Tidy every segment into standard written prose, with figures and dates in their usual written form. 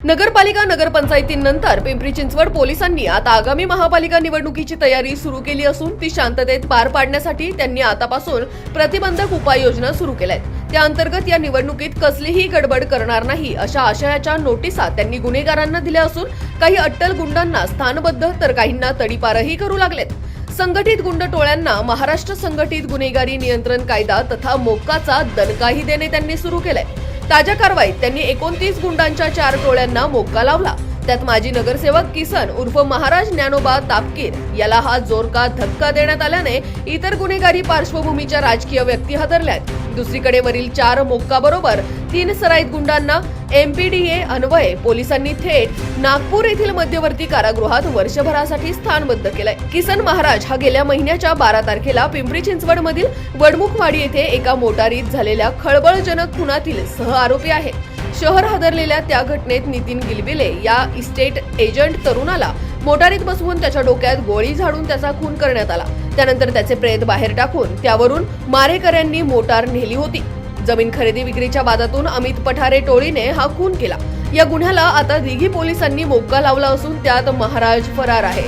नगरपालिका नगरपंचायतीनंतर पिंपरी चिंचवड पोलिसांनी आता आगामी महापालिका निवडणुकीची तयारी सुरू केली असून ती शांततेत पार पाडण्यासाठी त्यांनी आतापासून प्रतिबंधक उपाययोजना सुरू केल्यात। त्या अंतर्गत या निवडणुकीत कसलीही गडबड करणार नाही अशा आशयाच्या नोटिसा त्यांनी गुन्हेगारांना दिल्या असून काही अट्टल गुंडांना स्थानबद्ध तर काहींना तडीपारही करू लागलेत। संघटित गुंड टोळ्यांना महाराष्ट्र संघटित गुन्हेगारी नियंत्रण कायदा तथा मोक्काचा दणकाही देणे त्यांनी सुरू केलाय। ताज्या कारवाईत त्यांनी 29 गुंडांच्या 4 टोळ्यांना मोक्का लावला। त्यात माजी नगरसेवक किसन उर्फ महाराज ज्ञानोबा तापकीर याला हा जोरदार धक्का देण्यात आल्याने इतर गुन्हेगारी पार्श्वभूमीच्या राजकीय व्यक्ती हादरल्यात। दुसरीकडे वरील 4 मोक्का बरोबर 3 सराईत गुंडांना MPDA अन्वये पोलिसांनी थेट नागपूर येथील मध्यवर्ती कारागृहात वर्षभरासाठी स्थानबद्ध केलाय। किसन महाराज हा गेल्या महिन्याच्या 12 तारखेला पिंपरी चिंचवड मधील वडमुखवाडी येथे एका मोटारीत झालेल्या खळबळजनक खुनातील सह आरोपी आहे। शहर हादरलेल्या त्या घटनेत नितीन गिलबिले या इस्टेट एजंट तरुणाला मोटारीत बसवून त्याच्या डोक्यात गोळी झाडून त्याचा खून करण्यात आला। त्यानंतर त्याचे प्रेत बाहेर टाकून त्यावरून मारेकऱ्यांनी मोटार नेली होती। जमीन खरेदी विक्रीच्या वादातून अमित पठारे टोळीने हा खून केला। या गुन्ह्याला आता दिघी पोलिसांनी मोक्का लावला असून त्यात महाराज फरार आहे।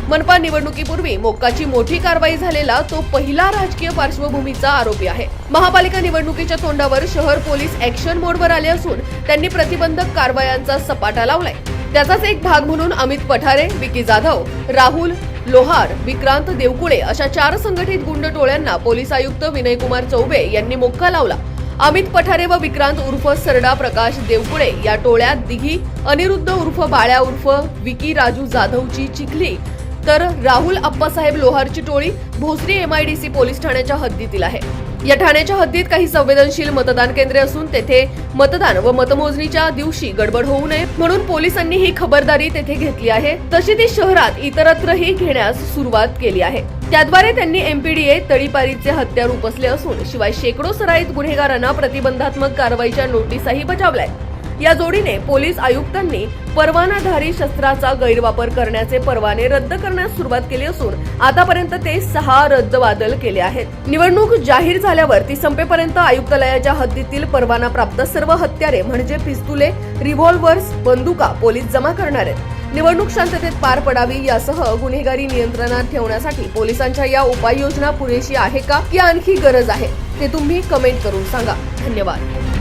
मनपा निवडणुकीपूर्वी मोक्काची मोठी कारवाई झालेला तो पहिला राजकीय पार्श्वभूमीचा आरोपी आहे। महापालिका निवडणुकीच्या तोंडावर शहर पोलीस ऍक्शन मोडवर आले असून त्यांनी प्रतिबंधक कारवायांचा सपाटा लावलाय। त्याचाच एक भाग म्हणून अमित पठारे, विकी जाधव, राहुल लोहार, विक्रांत देवकुळे अशा 4 संघटित गुंड टोळ्यांना पोलीस आयुक्त विनयकुमार चौबे यांनी मोक्का लावला। अमित पठारे व विक्रांत उर्फ सरडा प्रकाश देवकुळे या टोळ्यात दिघी अनिरुद्ध उर्फ बाळ्या उर्फ विकी राजू जाधवची चिखली तर राहुल अप्पासाहेब लोहारची टोळी भोसरी MIDC पोलीस ठाण्याच्या हद्दीतील आहे। या ठाण्याच्या हद्दीत काही संवेदनशील मतदान केंद्रे असून तेथे मतदान व मतमोजणीच्या दिवशी गडबड होऊ नये म्हणून पोलिसांनी ही खबरदारी तेथे घेतली आहे। तशी ती शहरात इतरत्रही घेण्यास सुरुवात केली आहे। त्याद्वारे त्यांनी MPDA तडीपारीचे हत्यार उपसले असून शिवाय शेकडो सराईत गुन्हेगारांना प्रतिबंधात्मक कारवाईच्या नोटीसाही बजावल्या। या जोडीने पोलीस आयुक्तांनी परवानाधारी शस्त्राचा गैरवापर करण्याचे परवाने रद्द करण्यास सुरुवात केली असून आतापर्यंत ते 6 रद्दबातल केले आहेत। निवडणूक जाहीर झाल्यावर ती संपेपर्यंत आयुक्तालयाच्या हद्दीतील परवाना प्राप्त सर्व हत्यारे म्हणजे पिस्तुले, रिव्हॉल्वर्स, बंदुका पोलीस जमा करणार आहेत। निवडणूक शांततेत पार पडावी यासह गुन्हेगारी नियंत्रणात ठेवण्यासाठी पोलिसांच्या या उपाययोजना पुरेशी आहे का की आणखी गरज आहे ते तुम्ही कमेंट करून सांगा। धन्यवाद।